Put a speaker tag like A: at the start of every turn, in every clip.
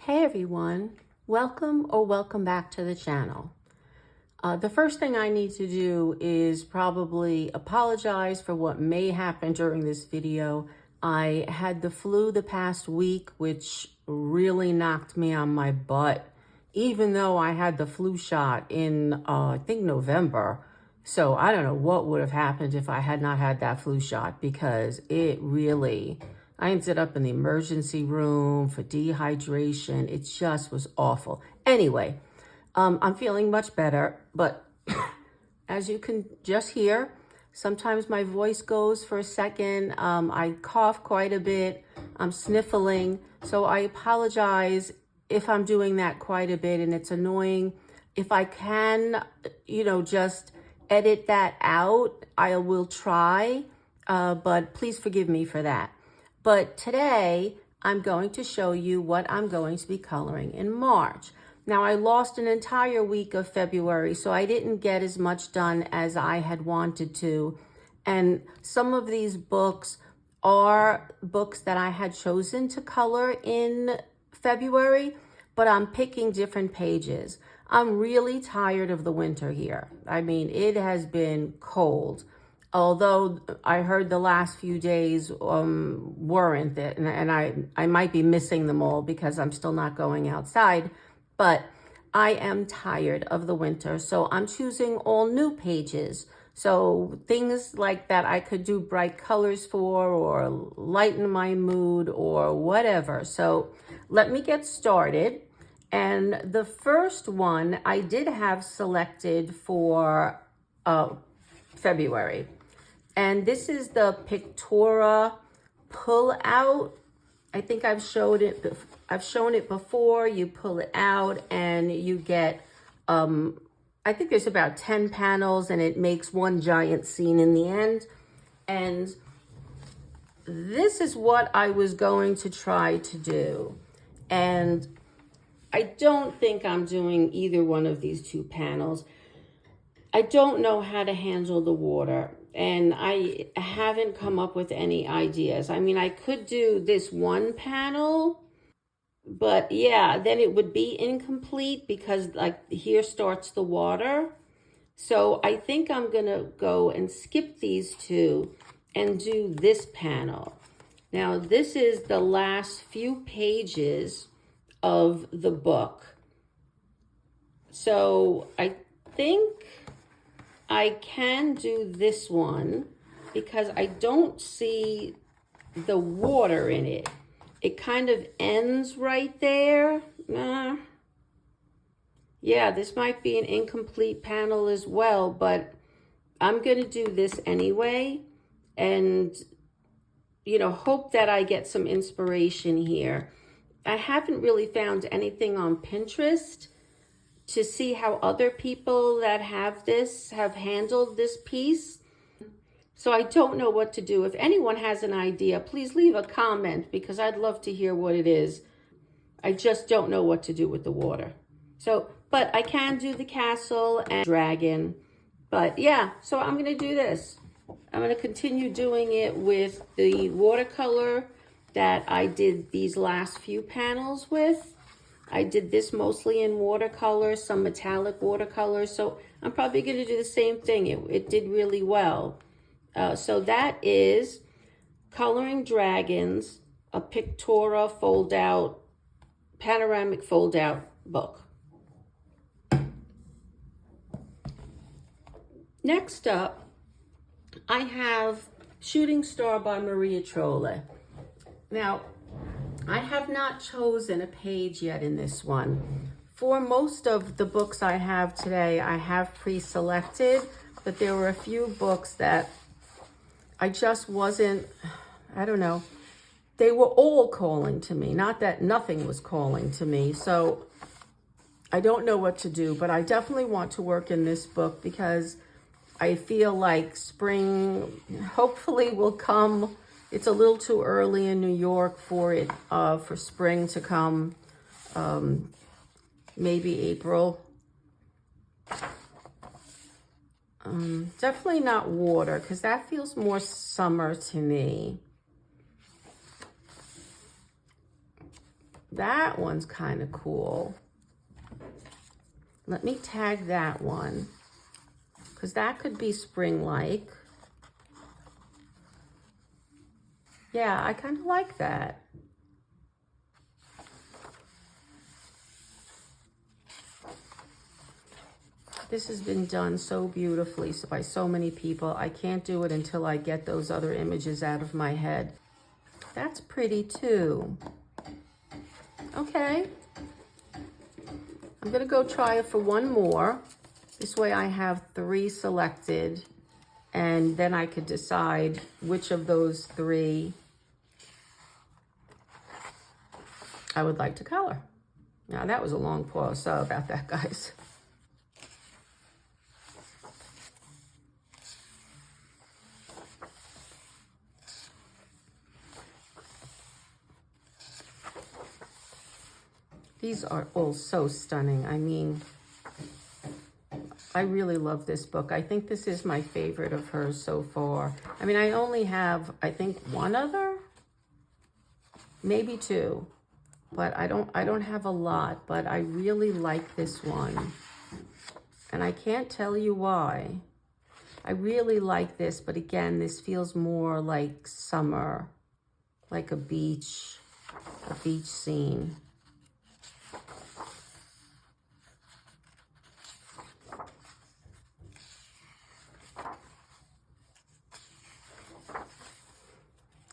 A: Hey everyone, welcome back to the channel. The first thing I need to do is probably apologize for what may happen during this video. I had the flu the past week, which really knocked me on my butt, even though I had the flu shot in, I think November. So I don't know what would have happened if I had not had that flu shot, because I ended up in the emergency room for dehydration. It just was awful. Anyway, I'm feeling much better, but as you can just hear, sometimes my voice goes for a second. I cough quite a bit. I'm sniffling. So I apologize if I'm doing that quite a bit and it's annoying. If I can, just edit that out, I will try, but please forgive me for that. But today, I'm going to show you what I'm going to be coloring in March. Now, I lost an entire week of February, so I didn't get as much done as I had wanted to. And some of these books are books that I had chosen to color in February, but I'm picking different pages. I'm really tired of the winter here. I mean, it has been cold. Although I heard the last few days weren't it, and I might be missing them all because I'm still not going outside, but I am tired of the winter, so I'm choosing all new pages. So things like that I could do bright colors for, or lighten my mood, or whatever. So let me get started. And the first one I did have selected for February. And this is the Pictora pull out. I think I've shown it before. You pull it out and you get, I think there's about 10 panels and it makes one giant scene in the end. And this is what I was going to try to do. And I don't think I'm doing either one of these two panels. I don't know how to handle the water, and I haven't come up with any ideas. I mean, I could do this one panel, but yeah, then it would be incomplete because like here starts the water. So I think I'm gonna go and skip these two and do this panel. Now, this is the last few pages of the book. So I think I can do this one because I don't see the water in it. It kind of ends right there. Yeah, this might be an incomplete panel as well, but I'm going to do this anyway and, hope that I get some inspiration here. I haven't really found anything on Pinterest to see how other people that have handled this piece. So I don't know what to do. If anyone has an idea, please leave a comment because I'd love to hear what it is. I just don't know what to do with the water. So, but I can do the castle and dragon. But yeah, so I'm going to do this. I'm going to continue doing it with the watercolor that I did these last few panels with. I did this mostly in watercolor, some metallic watercolor. So I'm probably going to do the same thing. It did really well. So that is Coloring Dragons, a Pictora fold-out, panoramic fold-out book. Next up, I have Shooting Star by Maria Trolle. Now, I have not chosen a page yet in this one. For most of the books I have today, I have pre-selected, but there were a few books that I just wasn't, I don't know. They were all calling to me, not that nothing was calling to me. So I don't know what to do, but I definitely want to work in this book because I feel like spring hopefully will come. It's a little too early in New York for it, for spring to come, maybe April. Definitely not water, because that feels more summer to me. That one's kind of cool. Let me tag that one, because that could be spring-like. Yeah, I kind of like that. This has been done so beautifully by so many people. I can't do it until I get those other images out of my head. That's pretty too. Okay. I'm gonna go try it for one more. This way I have 3 selected, and then I could decide which of those 3 I would like to color. Now that was a long pause, sorry about that, guys. These are all so stunning. I mean, I really love this book. I think this is my favorite of hers so far. I mean, I only have, I think, 1 other, maybe 2, but I don't have a lot, but I really like this one. And I can't tell you why. I really like this, but again, this feels more like summer, like a beach scene.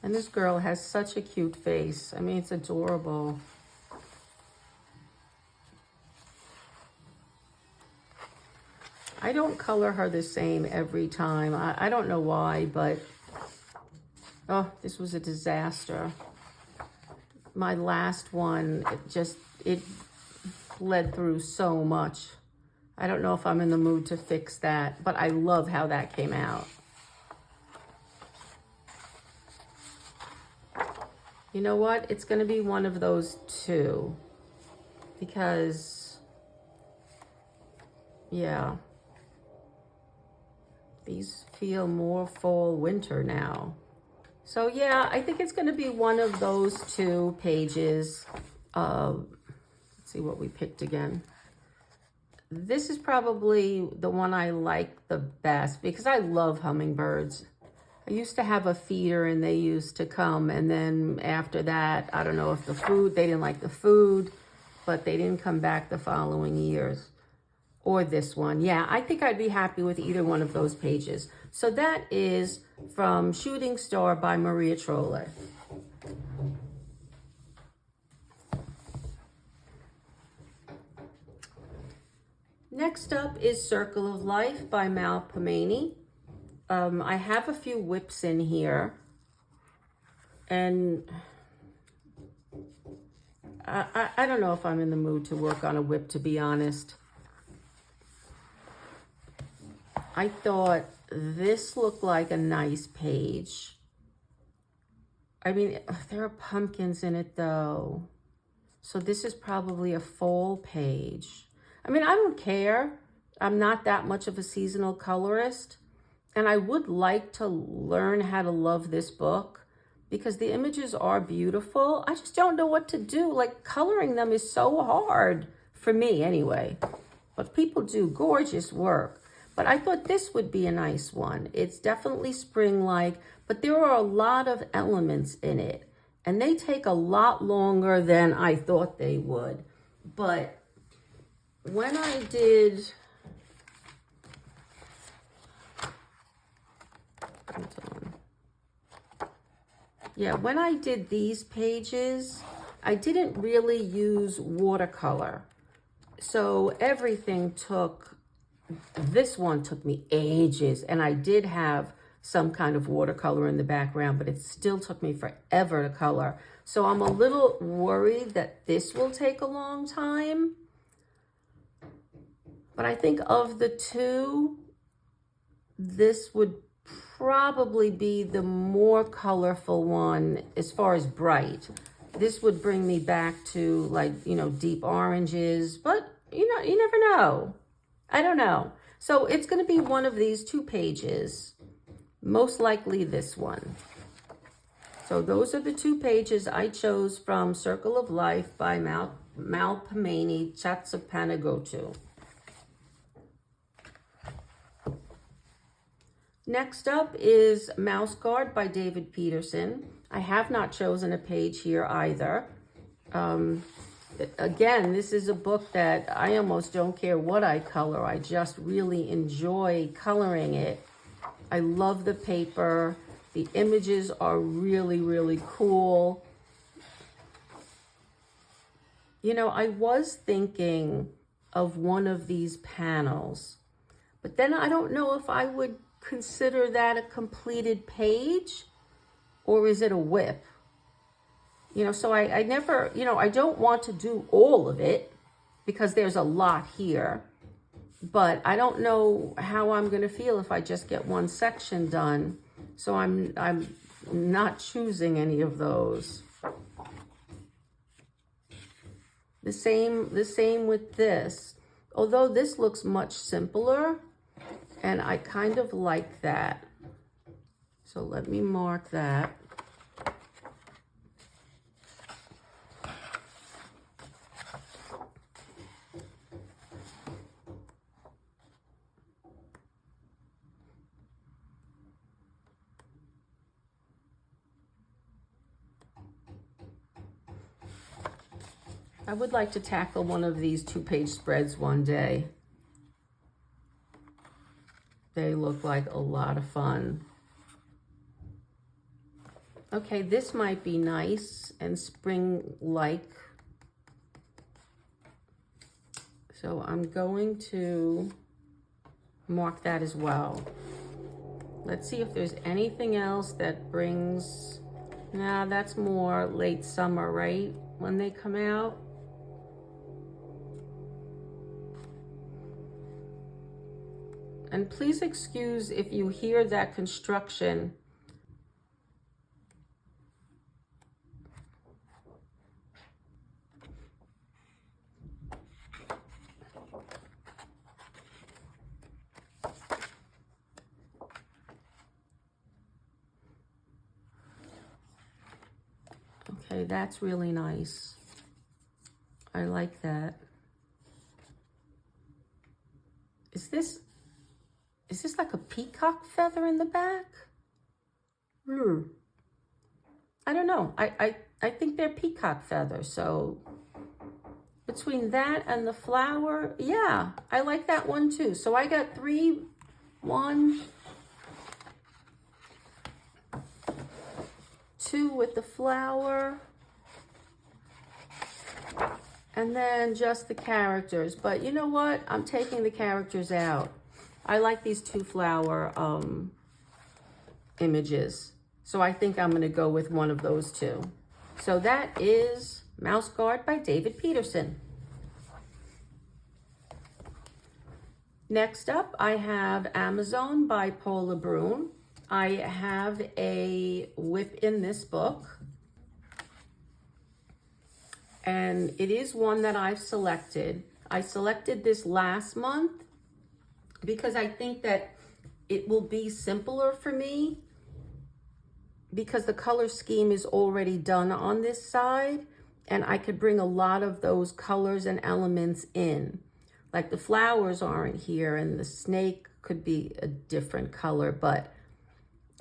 A: And this girl has such a cute face. I mean, it's adorable. I don't color her the same every time. I don't know why, but oh, this was a disaster. My last one, it bled through so much. I don't know if I'm in the mood to fix that, but I love how that came out. You know what? It's going to be one of those 2, because, yeah, these feel more fall winter now. So yeah, I think it's going to be one of those 2 pages. Let's see what we picked again. This is probably the one I like the best, because I love hummingbirds. I used to have a feeder, and they used to come, and then after that, I don't know if they didn't like the food, but they didn't come back the following years. Or this one. Yeah, I think I'd be happy with either one of those pages. So that is from Shooting Star by Maria Trolle. Next up is Circle of Life by Mal Pomeany. I have a few whips in here, and I don't know if I'm in the mood to work on a whip, to be honest. I thought this looked like a nice page. I mean, there are pumpkins in it though. So this is probably a fall page. I mean, I don't care. I'm not that much of a seasonal colorist. And I would like to learn how to love this book, because the images are beautiful. I just don't know what to do. Like, coloring them is so hard for me anyway. But people do gorgeous work. But I thought this would be a nice one. It's definitely spring-like, but there are a lot of elements in it. And they take a lot longer than I thought they would. But when I did... Yeah, when I did these pages, I didn't really use watercolor. So everything took, this one took me ages, and I did have some kind of watercolor in the background, but it still took me forever to color. So I'm a little worried that this will take a long time. But I think of the 2, this would probably be the more colorful one as far as bright. This would bring me back to, like, you know, deep oranges, but you know, you never know. I don't know. So it's going to be one of these 2 pages, most likely this one. So those are the two pages I chose from Circle of Life by Malpamani Chattopadhyay. Next up is Mouse Guard by David Peterson. I have not chosen a page here either. Again, this is a book that I almost don't care what I color. I just really enjoy coloring it. I love the paper. The images are really, really cool. You know, I was thinking of one of these panels, but then I don't know if I would consider that a completed page, or is it a whip? You know, so I never, you know, I don't want to do all of it because there's a lot here, but I don't know how I'm going to feel if I just get one section done. So I'm not choosing any of those. The same with this. Although this looks much simpler, and I kind of like that. So let me mark that. I would like to tackle one of these 2-page spreads one day. They look like a lot of fun. Okay, this might be nice and spring-like. So I'm going to mark that as well. Let's see if there's anything else that brings... Nah, that's more late summer, right? When they come out. And please excuse if you hear that construction. Okay, that's really nice. I like that. Is this like a peacock feather in the back? I don't know. I think they're peacock feathers. So between that and the flower, yeah, I like that one too. So I got 3, 1, 2 with the flower, and then just the characters. But you know what? I'm taking the characters out. I like these 2 flower images. So I think I'm going to go with one of those 2. So that is Mouse Guard by David Peterson. Next up, I have Amazon by Paula Brun. I have a whip in this book. And it is one that I've selected. I selected this last month because I think that it will be simpler for me because the color scheme is already done on this side, and I could bring a lot of those colors and elements in. Like the flowers aren't here, and the snake could be a different color, but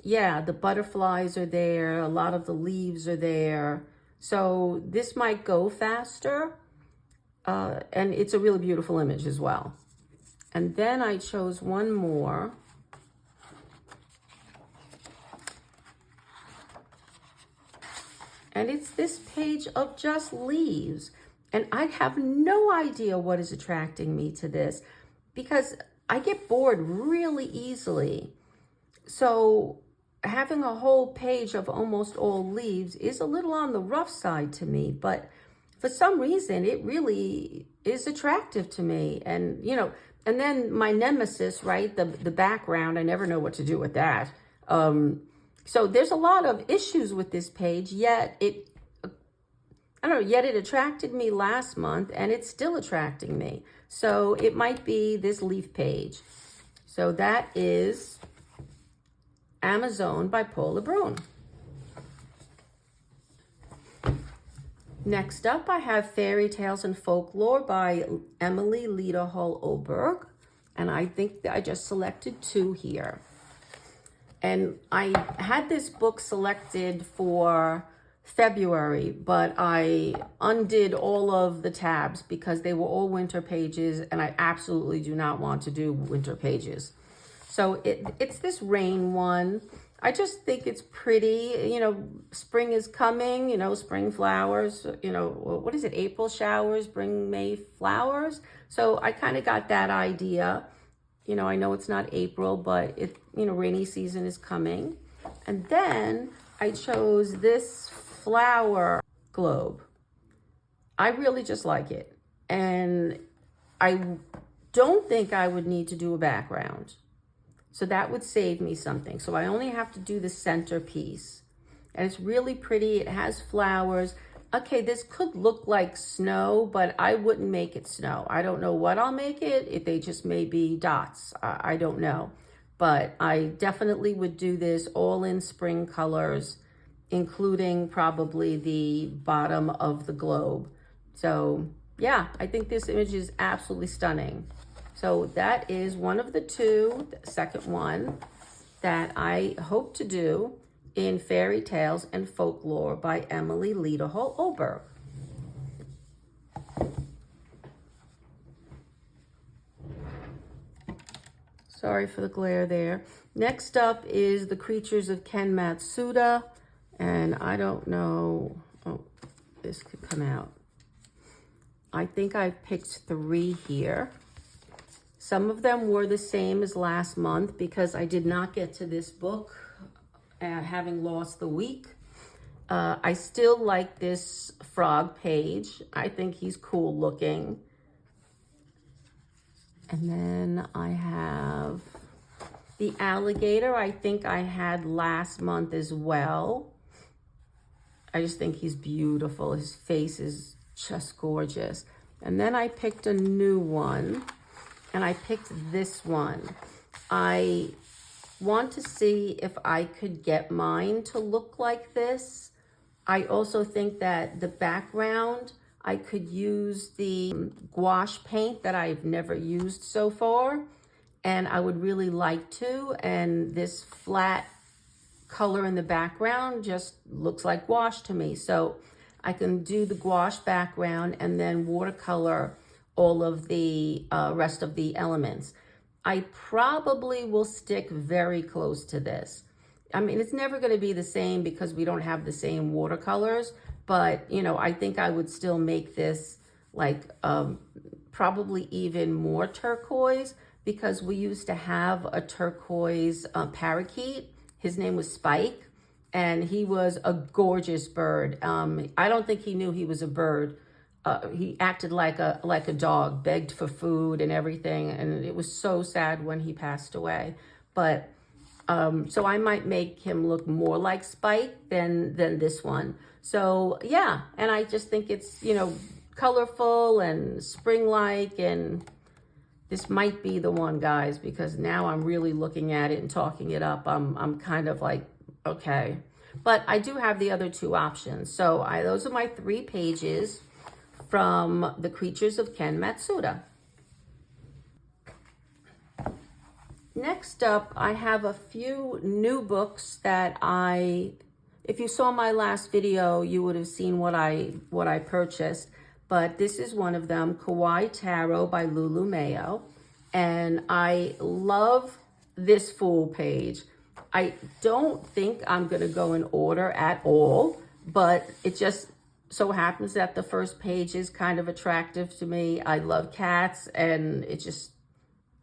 A: yeah, the butterflies are there, a lot of the leaves are there. So this might go faster, and it's a really beautiful image as well. And then I chose one more. And it's this page of just leaves. And I have no idea what is attracting me to this because I get bored really easily. So having a whole page of almost all leaves is a little on the rough side to me, but for some reason it really is attractive to me. And, you know, and then my nemesis, right? The background, I never know what to do with that. So there's a lot of issues with this page, yet it attracted me last month and it's still attracting me. So it might be this leaf page. So that is Amazon by Paula Brun. Next up, I have Fairy Tales and Folklore by Emily Lederhall Oberg. And I think I just selected 2 here. And I had this book selected for February, but I undid all of the tabs because they were all winter pages, and I absolutely do not want to do winter pages. So it's this rain one. I just think it's pretty. You know, spring is coming, you know, spring flowers, you know, what is it? April showers bring May flowers. So I kind of got that idea. You know, I know it's not April, but you know, rainy season is coming. And then I chose this flower globe. I really just like it. And I don't think I would need to do a background. So that would save me something. So I only have to do the centerpiece. And it's really pretty. It has flowers. Okay, this could look like snow, but I wouldn't make it snow. I don't know what I'll make it. They just may be dots. I don't know. But I definitely would do this all in spring colors, including probably the bottom of the globe. So yeah, I think this image is absolutely stunning. So that is one of the 2, the second one, that I hope to do in Fairy Tales and Folklore by Emily Lederhall Oberg. Sorry for the glare there. Next up is The Creatures of Ken Matsuda. And I don't know, oh, this could come out. I think I've picked 3 here. Some of them were the same as last month because I did not get to this book, having lost the week. I still like this frog page. I think he's cool looking. And then I have the alligator. I think I had last month as well. I just think he's beautiful. His face is just gorgeous. And then I picked a new one, and I picked this one. I want to see if I could get mine to look like this. I also think that the background, I could use the gouache paint that I've never used so far, and I would really like to. And this flat color in the background just looks like gouache to me. So I can do the gouache background and then watercolor all of the rest of the elements. I probably will stick very close to this. I mean, it's never going to be the same because we don't have the same watercolors, but you know, I think I would still make this like probably even more turquoise, because we used to have a turquoise parakeet. His name was Spike, and he was a gorgeous bird. I don't think he knew he was a bird. He acted like a dog, begged for food and everything, and it was so sad when he passed away. But so I might make him look more like Spike than this one. So yeah, and I just think it's, you know, colorful and spring-like, and this might be the one, guys, because now I'm really looking at it and talking it up. I'm kind of like, okay. But I do have the other 2 options. So those are my 3 pages from The Creatures of Ken Matsuda. Next up, I have a few new books that if you saw my last video, you would have seen what I purchased. But this is one of them, Kawaii Tarot by Lulu Mayo. And I love this full page. I don't think I'm going to go in order at all, but it just so happens that the first page is kind of attractive to me. I love cats, and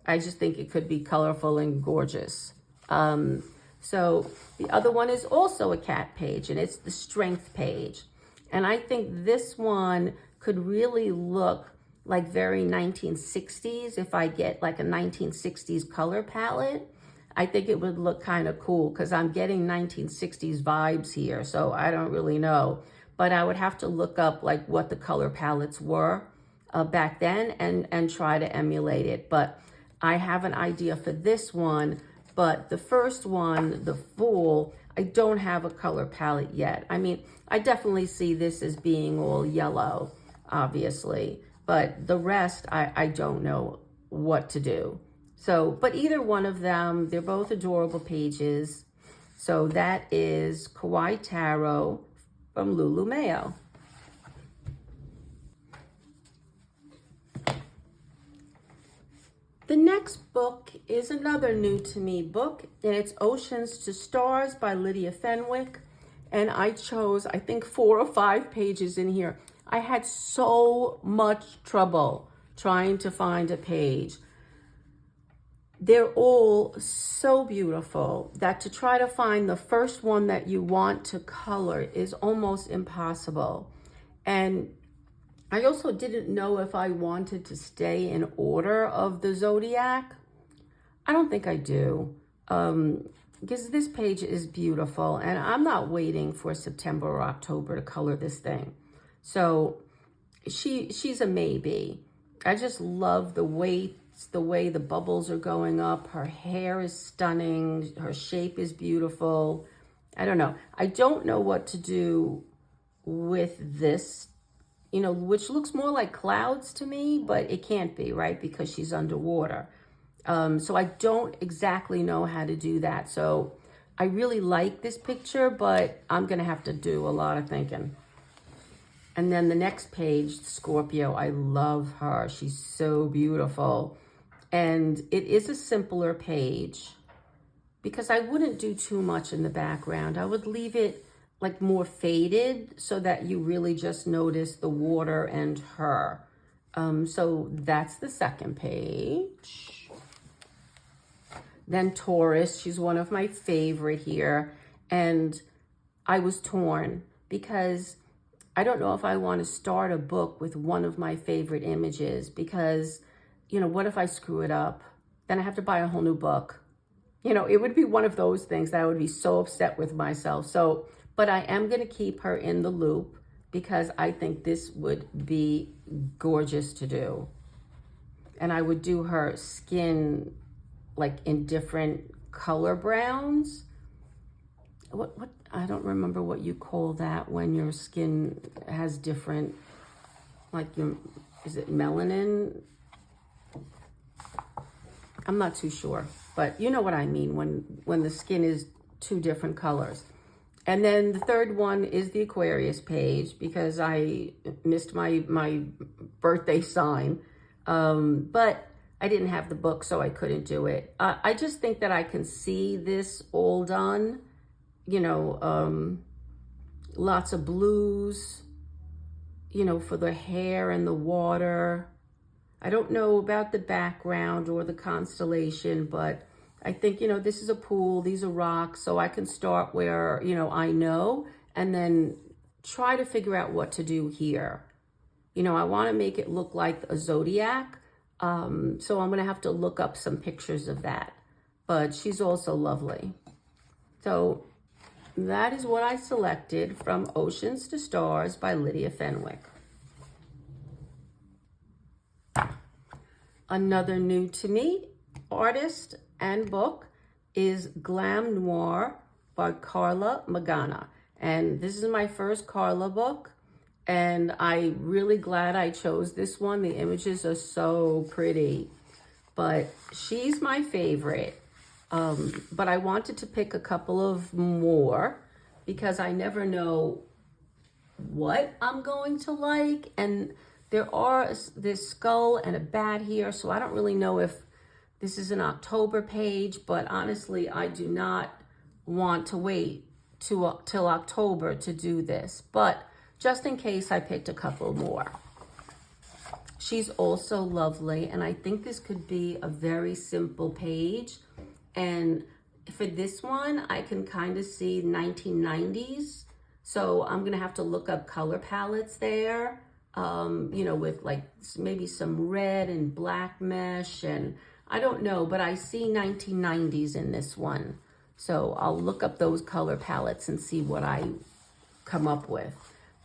A: I just think it could be colorful and gorgeous. So the other one is also a cat page, and it's the Strength page. And I think this one could really look like very 1960s. If I get like a 1960s color palette, I think it would look kind of cool, because I'm getting 1960s vibes here. So I don't really know, but I would have to look up like what the color palettes were back then and try to emulate it. But I have an idea for this one. But the first one, the Fool, I don't have a color palette yet. I mean, I definitely see this as being all yellow, obviously, but the rest, I don't know what to do. So, but either one of them, they're both adorable pages. So that is Kawaii Tarot from Lulu Mayo. The next book is another new to me book, and it's Oceans to Stars by Lydia Fenwick. And I chose, I think, 4 or 5 pages in here. I had so much trouble trying to find a page. They're all so beautiful that to try to find the first one that you want to color is almost impossible. And I also didn't know if I wanted to stay in order of the zodiac. I don't think I do, because this page is beautiful and I'm not waiting for September or October to color this thing. So she's a maybe. I just love the way the bubbles are going up. Her hair is stunning. Her shape is beautiful. I don't know. I don't know what to do with this, you know, which looks more like clouds to me, but it can't be, right? Because she's underwater. So I don't exactly know how to do that. So I really like this picture, but I'm going to have to do a lot of thinking. And then the next page, Scorpio, I love her. She's so beautiful. And it is a simpler page because I wouldn't do too much in the background. I would leave it like more faded so that you really just notice the water and her. So that's the second page. Then Taurus, she's one of my favorite here. And I was torn because I don't know if I want to start a book with one of my favorite images because, you know, what if I screw it up? Then I have to buy a whole new book. You know, it would be one of those things that I would be so upset with myself. So, but I am going to keep her in the loop because I think this would be gorgeous to do. And I would do her skin like in different color browns. What I don't remember what you call that when your skin has different, like is it melanin? I'm not too sure, but you know what I mean when the skin is 2 different colors. And then the third one is the Aquarius page because I missed my birthday sign, but I didn't have the book, so I couldn't do it. I just think that I can see this all done, you know, lots of blues, you know, for the hair and the water. I don't know about the background or the constellation, but I think, you know, this is a pool, these are rocks, so I can start where, you know, I know, and then try to figure out what to do here. You know, I want to make it look like a zodiac, so I'm going to have to look up some pictures of that, but she's also lovely. So that is what I selected from Oceans to Stars by Lydia Fenwick. Another new to me artist and book is Glam Noir by Carla Magana. And this is my first Carla book. And I'm really glad I chose this one. The images are so pretty. But she's my favorite. But I wanted to pick a couple of more because I never know what I'm going to like. And there are this skull and a bat here, so I don't really know if this is an October page, but honestly, I do not want to wait till October to do this. But just in case, I picked a couple more. She's also lovely, and I think this could be a very simple page. And for this one, I can kind of see 1990s. So I'm gonna have to look up color palettes there. You know, with like maybe some red and black mesh, and I don't know, but I see 1990s in this one. So I'll look up those color palettes and see what I come up with.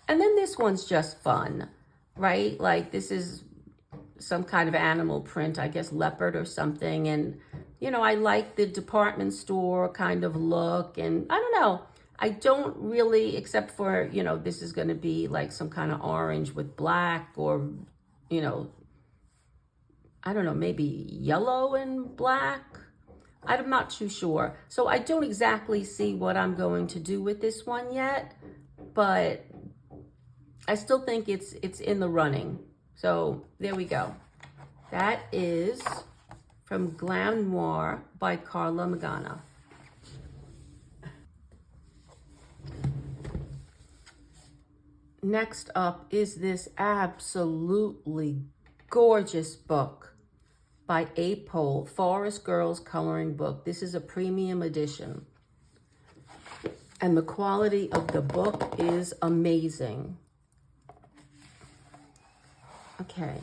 A: And then this one's just fun, right? Like this is some kind of animal print, I guess leopard or something. And you know, I like the department store kind of look, and I don't know. I don't really, except for, you know, this is going to be like some kind of orange with black, or, you know, I don't know, maybe yellow and black. I'm not too sure. So I don't exactly see what I'm going to do with this one yet, but I still think it's in the running. So there we go. That is from Glam Noir by Carla Magana. Next up is this absolutely gorgeous book by Apol, Forest Girls Coloring Book. This is a premium edition. And the quality of the book is amazing. Okay,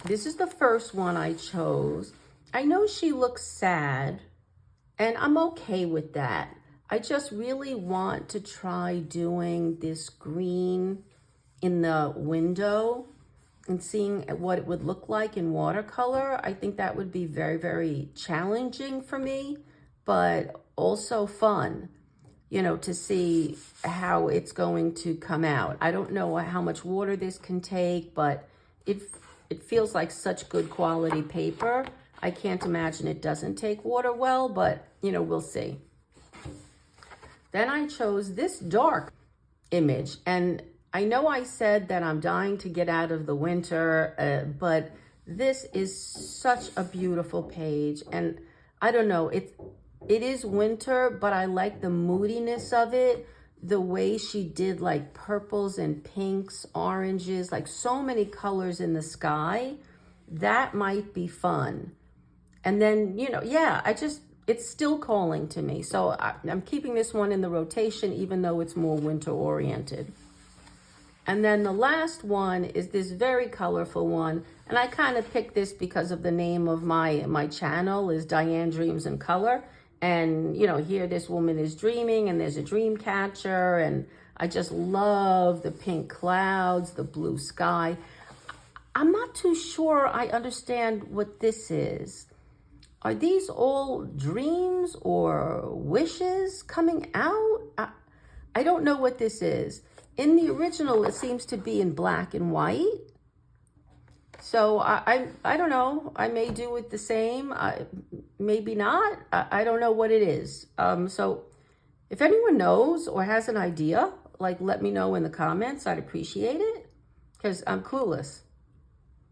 A: this is the first one I chose. I know she looks sad, and I'm okay with that. I just really want to try doing this green in the window and seeing what it would look like in watercolor. I think that would be very, very challenging for me, but also fun, you know, to see how it's going to come out. I don't know how much water this can take, but it feels like such good quality paper. I can't imagine it doesn't take water well, but, you know, we'll see. Then I chose this dark image, and I know I said that I'm dying to get out of the winter, but this is such a beautiful page. And I don't know, it is winter, but I like the moodiness of it, the way she did like purples and pinks, oranges, like so many colors in the sky. That might be fun. And then, you know, yeah, it's still calling to me. So I'm keeping this one in the rotation, even though it's more winter oriented. And then the last one is this very colorful one. And I kind of picked this because of the name of my channel is Diane Dreams in Color. And, you know, here this woman is dreaming and there's a dream catcher. And I just love the pink clouds, the blue sky. I'm not too sure I understand what this is. Are these all dreams or wishes coming out? I don't know what this is. In the original, it seems to be in black and white. So I don't know. I may do it the same. Maybe not. I don't know what it is. So if anyone knows or has an idea, like let me know in the comments. I'd appreciate it because I'm clueless.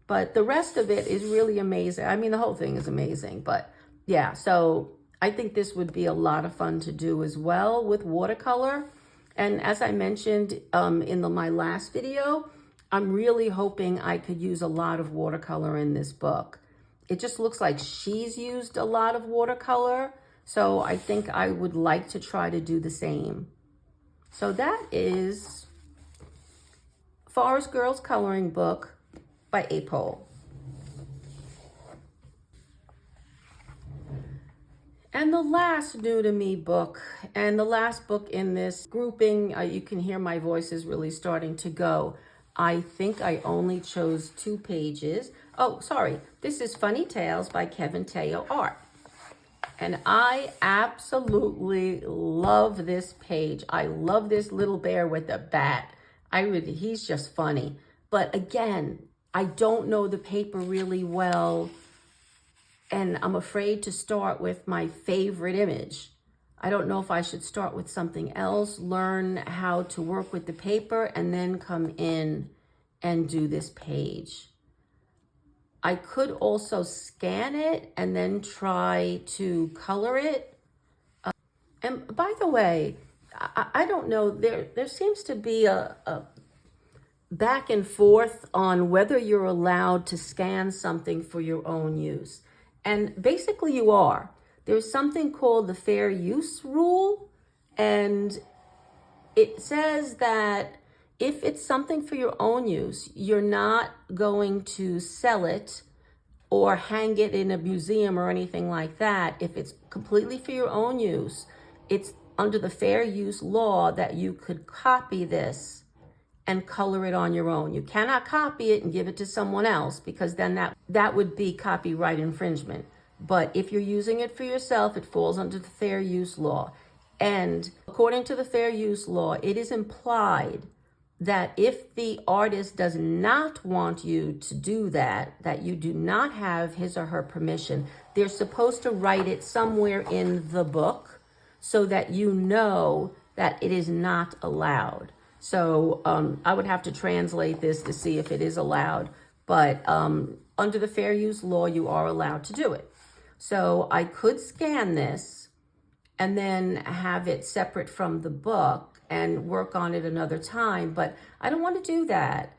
A: But the rest of it is really amazing. I mean, the whole thing is amazing. But yeah, so I think this would be a lot of fun to do as well with watercolor. And as I mentioned in my last video, I'm really hoping I could use a lot of watercolor in this book. It just looks like she's used a lot of watercolor. So I think I would like to try to do the same. So that is Forest Girls Coloring Book by Apol. And the last new to me book, and the last book in this grouping, you can hear my voice is really starting to go. I think I only chose 2 pages. Oh, sorry. This is Funny Tales by Kevin Teo Art. And I absolutely love this page. I love this little bear with a bat. He's just funny. But again, I don't know the paper really well, and I'm afraid to start with my favorite image. I don't know if I should start with something else, learn how to work with the paper, and then come in and do this page. I could also scan it and then try to color it. And by the way, I don't know, there seems to be a back and forth on whether you're allowed to scan something for your own use. And basically you are. There's something called the fair use rule. And it says that if it's something for your own use, you're not going to sell it or hang it in a museum or anything like that. If it's completely for your own use, it's under the fair use law that you could copy this and color it on your own. You cannot copy it and give it to someone else, because then that would be copyright infringement. But if you're using it for yourself, it falls under the fair use law. And according to the fair use law, it is implied that if the artist does not want you to do that, that you do not have his or her permission, they're supposed to write it somewhere in the book so that you know that it is not allowed. So I would have to translate this to see if it is allowed, but under the fair use law, you are allowed to do it. So I could scan this and then have it separate from the book and work on it another time, but I don't want to do that.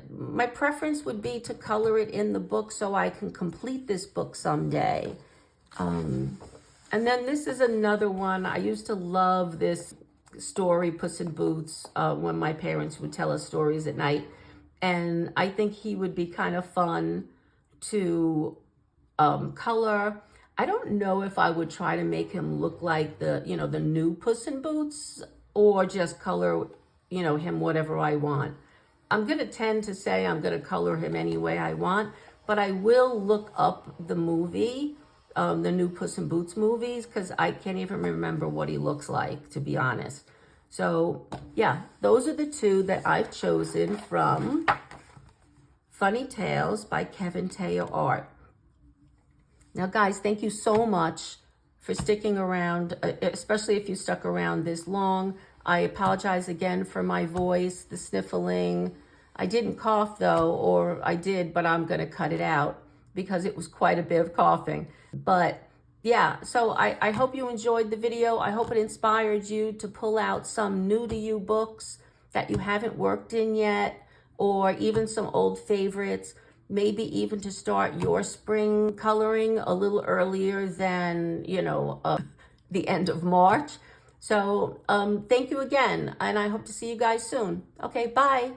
A: My preference would be to color it in the book so I can complete this book someday. And then this is another one. I used to love this story, Puss in Boots, when my parents would tell us stories at night. And I think he would be kind of fun to color. I don't know if I would try to make him look like the new Puss in Boots, or just color, him whatever I want. I'm going to tend to say I'm going to color him any way I want, but I will look up the movie, the new Puss in Boots movies, because I can't even remember what he looks like, to be honest. So yeah, those are the two that I've chosen from Funny Tales by Kevin Teo Art. Now, guys, thank you so much for sticking around, especially if you stuck around this long. I apologize again for my voice, the sniffling. I didn't cough, though, or I did, but I'm going to cut it out because it was quite a bit of coughing. But yeah, so I hope you enjoyed the video. I hope it inspired you to pull out some new to you books that you haven't worked in yet, or even some old favorites. Maybe even to start your spring coloring a little earlier than, the end of March. So thank you again, and I hope to see you guys soon. Okay, bye.